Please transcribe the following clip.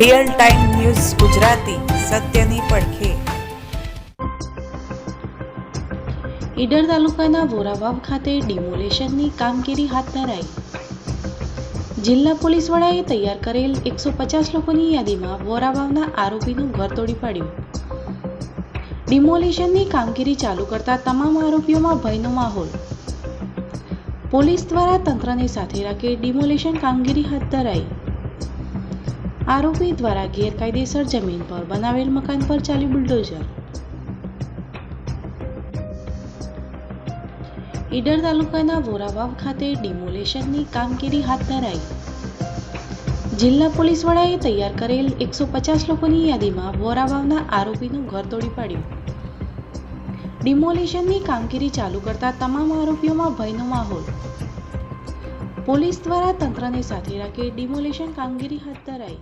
Real time news Gujarati सत्यनी પડખે। ઈડર તાલુકાના વોરાવાવ ખાતે ડિમોલેશનની કામગીરી હાથ ધરાઈ। જિલ્લા પોલીસ વડાએ તૈયાર કરેલ 150 લોકોની યાદીમાં વોરાવાવના આરોપીનું ઘર તોડી પાડ્યું। ડિમોલેશનની કામગીરી ચાલુ કરતા તમામ આરોપીઓમાં ભયનો માહોલ। પોલીસ દ્વારા તંત્રને સાથે રાખી ડિમોલેશન કામગીરી હાથ ધરાઈ। આરોપી દ્વારા ગેરકાયદેસર જમીન પર બનાવેલ મકાન પર ચાલ્યું બુલડોઝર। ઈડર તાલુકાના વોરાવાવ ખાતે ડિમોલેશનની કામગીરી હાથ ધરાઈ। જિલ્લા પોલીસ વડાએ તૈયાર કરેલ 150 લોકોની યાદીમાં વોરાવાવના આરોપીનું ઘર તોડી પાડ્યું। ડિમોલેશનની કામગીરી ચાલુ કરતા તમામ આરોપીઓમાં ભયનો માહોલ। પોલીસ દ્વારા તંત્રને સાથે રાખી ડિમોલેશન કામગીરી હાથ ધરાઈ।